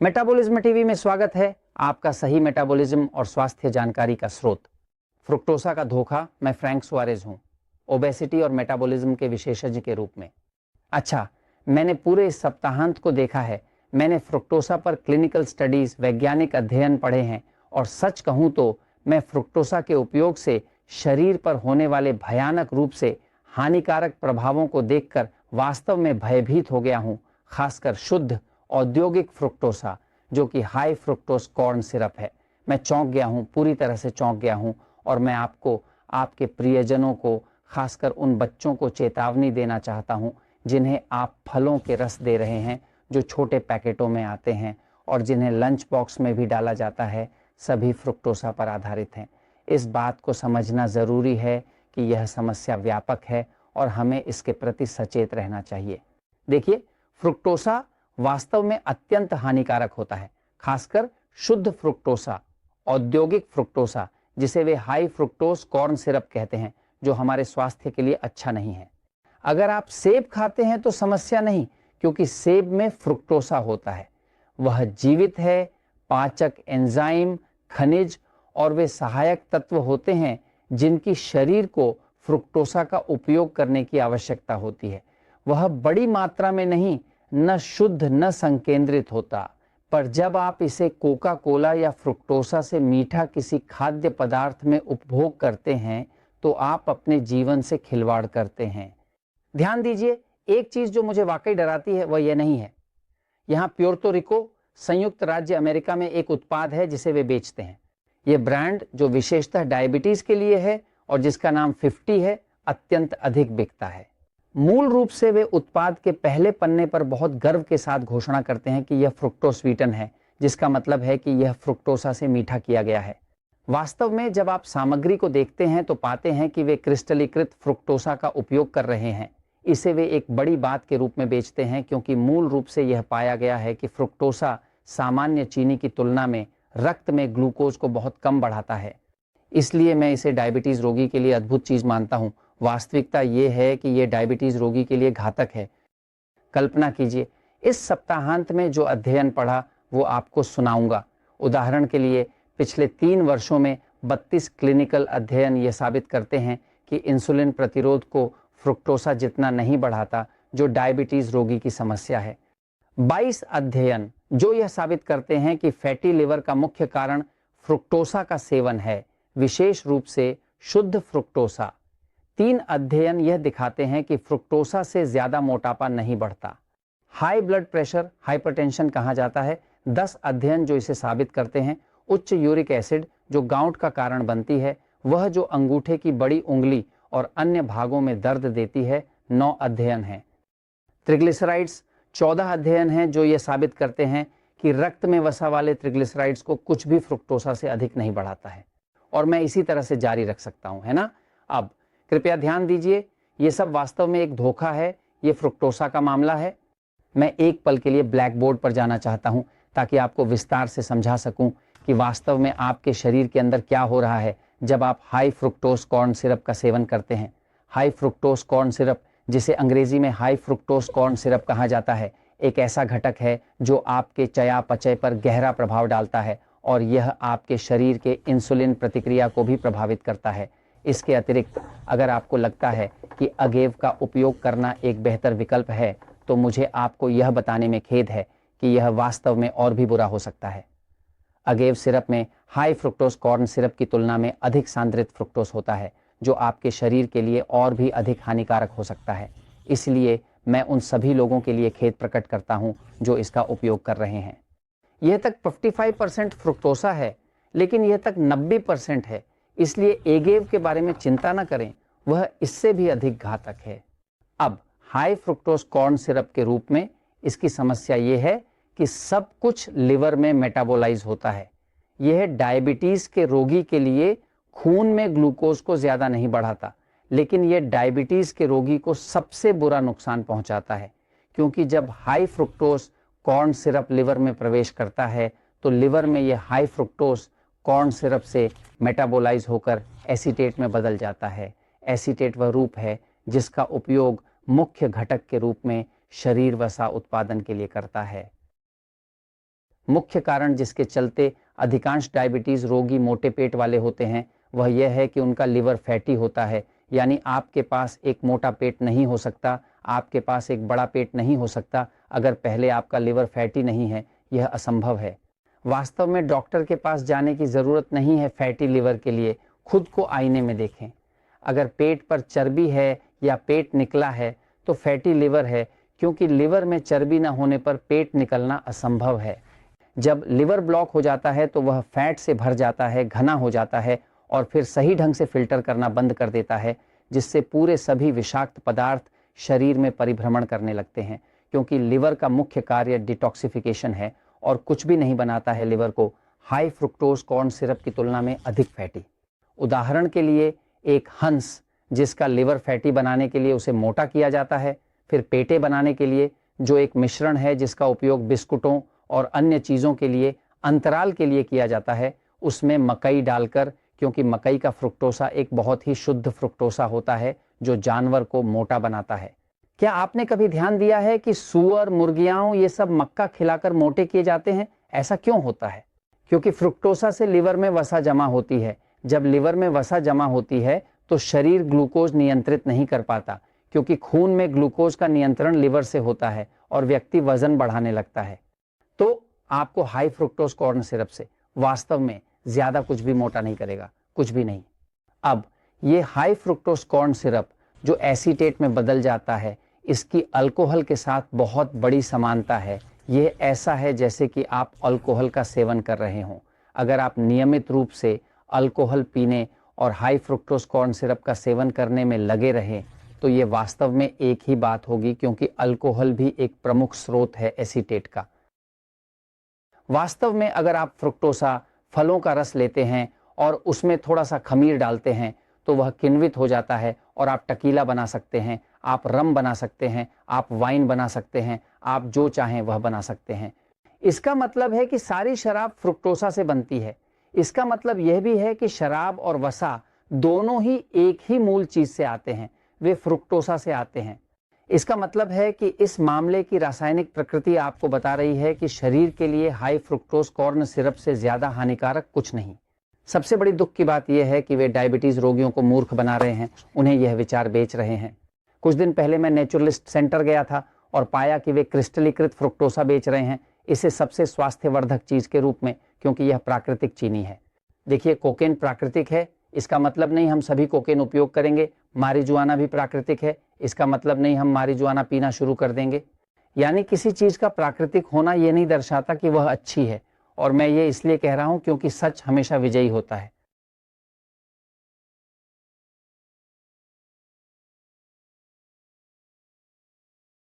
Metabolism TV में स्वागत है, आपका सही मेटाबॉलिज्म और स्वास्थ्य जानकारी का स्रोत। फ्रुक्टोसा का धोखा। मैं फ्रैंक सुआरेज हूं, ओबेसिटी और मेटाबॉलिज्म के विशेषज्ञ के रूप में। अच्छा, मैंने पूरे इस सप्ताहांत को देखा है। मैंने फ्रुक्टोसा पर क्लिनिकल स्टडीज, वैज्ञानिक अध्ययन पढ़े हैं और सच कहूं तो मैं फ्रुक्टोसा के उपयोग से शरीर पर होने वाले भयानक रूप से हानिकारक प्रभावों को देखकर वास्तव में भयभीत हो गया हूं। खासकर शुद्ध औद्योगिक फ्रुक्टोसा, जो कि हाई फ्रुक्टोज कॉर्न सिरप है। मैं चौंक गया हूं, पूरी तरह से चौंक गया हूं। और मैं आपको, आपके प्रियजनों को, खासकर उन बच्चों को चेतावनी देना चाहता हूं जिन्हें आप फलों के रस दे रहे हैं, जो छोटे पैकेटों में आते हैं और जिन्हें लंच बॉक्स में भी डाला जाता है, सभी फ्रुक्टोसा पर आधारित हैं। इस बात को समझना ज़रूरी है कि यह समस्या व्यापक है और हमें इसके प्रति सचेत रहना चाहिए। देखिए, फ्रुक्टोसा वास्तव में अत्यंत हानिकारक होता है, खासकर शुद्ध फ्रुक्टोसा, औद्योगिक फ्रुक्टोसा, जिसे वे हाई फ्रुक्टोज कॉर्न सिरप कहते हैं, जो हमारे स्वास्थ्य के लिए अच्छा नहीं है। अगर आप सेब खाते हैं तो समस्या नहीं, क्योंकि सेब में फ्रुक्टोसा होता है। वह जीवित है, पाचक एंजाइम, खनिज और वे सहायक तत्व होते हैं जिनकी शरीर को फ्रुक्टोसा का उपयोग करने की आवश्यकता होती है। वह बड़ी मात्रा में नहीं, न शुद्ध न संकेंद्रित होता। पर जब आप इसे कोका कोला या फ्रुक्टोसा से मीठा किसी खाद्य पदार्थ में उपभोग करते हैं तो आप अपने जीवन से खिलवाड़ करते हैं। ध्यान दीजिए, एक चीज जो मुझे वाकई डराती है वह यह नहीं है। यहाँ प्योर्तो रिको, संयुक्त राज्य अमेरिका में एक उत्पाद है जिसे वे बेचते हैं। यह ब्रांड, जो विशेषतः डायबिटीज के लिए है और जिसका नाम 50 है, अत्यंत अधिक बिकता है। मूल रूप से वे उत्पाद के पहले पन्ने पर बहुत गर्व के साथ घोषणा करते हैं कि यह फ्रुक्टोस्वीटन है, जिसका मतलब है कि यह फ्रुक्टोसा से मीठा किया गया है। वास्तव में जब आप सामग्री को देखते हैं तो पाते हैं कि वे क्रिस्टलीकृत फ्रुक्टोसा का उपयोग कर रहे हैं। इसे वे एक बड़ी बात के रूप में बेचते हैं, क्योंकि मूल रूप से यह पाया गया है कि फ्रुक्टोसा सामान्य चीनी की तुलना में रक्त में ग्लूकोज को बहुत कम बढ़ाता है। इसलिए मैं इसे डायबिटीज रोगी के लिए अद्भुत चीज मानता हूं। वास्तविकता ये है कि यह डायबिटीज रोगी के लिए घातक है। कल्पना कीजिए, इस सप्ताहांत में जो अध्ययन पढ़ा वो आपको सुनाऊंगा। उदाहरण के लिए, पिछले 3 वर्षों में 32 क्लिनिकल अध्ययन ये साबित करते हैं कि इंसुलिन प्रतिरोध को फ्रुक्टोसा जितना नहीं बढ़ाता, जो डायबिटीज रोगी की समस्या है। 22 अध्ययन जो यह साबित करते हैं कि फैटी लिवर का मुख्य कारण फ्रुक्टोसा का सेवन है, विशेष रूप से शुद्ध फ्रुक्टोसा। 3 अध्ययन यह दिखाते हैं कि फ्रुक्टोसा से ज्यादा मोटापा नहीं बढ़ता। हाई ब्लड प्रेशर, हाइपरटेंशन कहा जाता है। 10 अध्ययन जो इसे साबित करते हैं। उच्च यूरिक एसिड, जो गाउट का कारण बनती है, वह जो अंगूठे की बड़ी उंगली और अन्य भागों में दर्द देती है, 9 अध्ययन हैं। ट्रिग्लिसराइड्स, 14 अध्ययन हैं जो यह साबित करते हैं कि रक्त में वसा वाले ट्रिग्लिसराइड्स को कुछ भी फ्रुक्टोसा से अधिक नहीं बढ़ाता है। और मैं इसी तरह से जारी रख सकता हूं, है ना। अब कृपया ध्यान दीजिए, ये सब वास्तव में एक धोखा है। ये फ्रुक्टोसा का मामला है। मैं एक पल के लिए ब्लैक बोर्ड पर जाना चाहता हूं ताकि आपको विस्तार से समझा सकूं कि वास्तव में आपके शरीर के अंदर क्या हो रहा है जब आप हाई फ्रुक्टोज कॉर्न सिरप का सेवन करते हैं। हाई फ्रुक्टोज कॉर्न सिरप, जिसे अंग्रेजी में हाई फ्रुक्टोज कॉर्न सिरप कहा जाता है, एक ऐसा घटक है जो आपके चयापचय पर गहरा प्रभाव डालता है और यह आपके शरीर के इंसुलिन प्रतिक्रिया को भी प्रभावित करता है। इसके अतिरिक्त अगर आपको लगता है कि अगेव का उपयोग करना एक बेहतर विकल्प है, तो मुझे आपको यह बताने में खेद है कि यह वास्तव में और भी बुरा हो सकता है। अगेव सिरप में हाई फ्रुक्टोज कॉर्न सिरप की तुलना में अधिक सांद्रित फ्रुक्टोज होता है, जो आपके शरीर के लिए और भी अधिक हानिकारक हो सकता है। इसलिए मैं उन सभी लोगों के लिए खेद प्रकट करता हूं जो इसका उपयोग कर रहे हैं। यह तक 55% फ्रुक्टोसा है, लेकिन यह तक 90% है। इसलिए एगेव के बारे में चिंता न करें, वह इससे भी अधिक घातक है। अब हाई फ्रुक्टोज कॉर्न सिरप के रूप में इसकी समस्या यह है कि सब कुछ लिवर में मेटाबोलाइज होता है। यह डायबिटीज के रोगी के लिए खून में ग्लूकोज को ज्यादा नहीं बढ़ाता, लेकिन यह डायबिटीज के रोगी को सबसे बुरा नुकसान पहुंचाता है, क्योंकि जब high fructose corn syrup liver में प्रवेश करता है तो लिवर में यह हाई फ्रुक्टोज कॉर्न सिरप से मेटाबोलाइज होकर एसीटेट में बदल जाता है। एसीटेट वह रूप है जिसका उपयोग मुख्य घटक के रूप में शरीर वसा उत्पादन के लिए करता है। मुख्य कारण जिसके चलते अधिकांश डायबिटीज रोगी मोटे पेट वाले होते हैं वह यह है कि उनका लिवर फैटी होता है। यानी आपके पास एक मोटा पेट नहीं हो सकता, आपके पास एक बड़ा पेट नहीं हो सकता अगर पहले आपका लिवर फैटी नहीं है। यह असंभव है। वास्तव में डॉक्टर के पास जाने की ज़रूरत नहीं है फैटी लिवर के लिए। खुद को आईने में देखें। अगर पेट पर चर्बी है या पेट निकला है तो फैटी लिवर है, क्योंकि लिवर में चर्बी न होने पर पेट निकलना असंभव है। जब लिवर ब्लॉक हो जाता है तो वह फैट से भर जाता है, घना हो जाता है और फिर सही ढंग से फिल्टर करना बंद कर देता है, जिससे पूरे सभी विषाक्त पदार्थ शरीर में परिभ्रमण करने लगते हैं। क्योंकि लिवर का मुख्य कार्य डिटॉक्सिफिकेशन है और कुछ भी नहीं बनाता है लिवर को हाई फ्रुक्टोज कॉर्न सिरप की तुलना में अधिक फैटी। उदाहरण के लिए एक हंस जिसका लिवर फैटी बनाने के लिए उसे मोटा किया जाता है, फिर पेटे बनाने के लिए जो एक मिश्रण है जिसका उपयोग बिस्कुटों और अन्य चीज़ों के लिए अंतराल के लिए किया जाता है, उसमें मकई डालकर, क्योंकि मकई का फ्रुक्टोसा एक बहुत ही शुद्ध फ्रुक्टोसा होता है जो जानवर को मोटा बनाता है। क्या आपने कभी ध्यान दिया है कि सूअर, मुर्गियां ये सब मक्का खिलाकर मोटे किए जाते हैं? ऐसा क्यों होता है? क्योंकि फ्रुक्टोसा से लिवर में वसा जमा होती है। जब लिवर में वसा जमा होती है तो शरीर ग्लूकोज नियंत्रित नहीं कर पाता, क्योंकि खून में ग्लूकोज का नियंत्रण लिवर से होता है और व्यक्ति वजन बढ़ाने लगता है। तो आपको हाई फ्रुक्टोज कॉर्न सिरप से वास्तव में ज्यादा कुछ भी मोटा नहीं करेगा, कुछ भी नहीं। अब ये हाई फ्रुक्टोज कॉर्न सिरप जो एसीटेट में बदल जाता है, इसकी अल्कोहल के साथ बहुत बड़ी समानता है। ये ऐसा है जैसे कि आप अल्कोहल का सेवन कर रहे हों। अगर आप नियमित रूप से अल्कोहल पीने और हाई फ्रुक्टोज कॉर्न सिरप का सेवन करने में लगे रहें तो ये वास्तव में एक ही बात होगी, क्योंकि अल्कोहल भी एक प्रमुख स्रोत है एसीटेट का। वास्तव में अगर आप फ्रुक्टोसा फलों का रस लेते हैं और उसमें थोड़ा सा खमीर डालते हैं तो वह किण्वित हो जाता है और आप टकीला बना सकते हैं, आप रम बना सकते हैं, आप वाइन बना सकते हैं, आप जो चाहें वह बना सकते हैं। इसका मतलब है कि सारी शराब फ्रुक्टोसा से बनती है। इसका मतलब यह भी है कि शराब और वसा दोनों ही एक ही मूल चीज से आते हैं, वे फ्रुक्टोसा से आते हैं। इसका मतलब है कि इस मामले की रासायनिक प्रकृति आपको बता रही है कि शरीर के लिए हाई फ्रुक्टोज कॉर्न सिरप से ज्यादा हानिकारक कुछ नहीं। सबसे बड़ी दुख की बात यह है कि वे डायबिटीज रोगियों को मूर्ख बना रहे हैं, उन्हें यह विचार बेच रहे हैं। कुछ दिन पहले मैं नेचुरलिस्ट सेंटर गया था और पाया कि वे क्रिस्टलीकृत फ्रुक्टोसा बेच रहे हैं, इसे सबसे स्वास्थ्यवर्धक चीज के रूप में, क्योंकि यह प्राकृतिक चीनी है। देखिए, कोकेन प्राकृतिक है, इसका मतलब नहीं हम सभी कोकेन उपयोग करेंगे। मारिजुआना भी प्राकृतिक है, इसका मतलब नहीं हम मारिजुआना पीना शुरू कर देंगे। यानी किसी चीज का प्राकृतिक होना यह नहीं दर्शाता कि वह अच्छी है। और मैं ये इसलिए कह रहा हूं क्योंकि सच हमेशा विजयी होता है।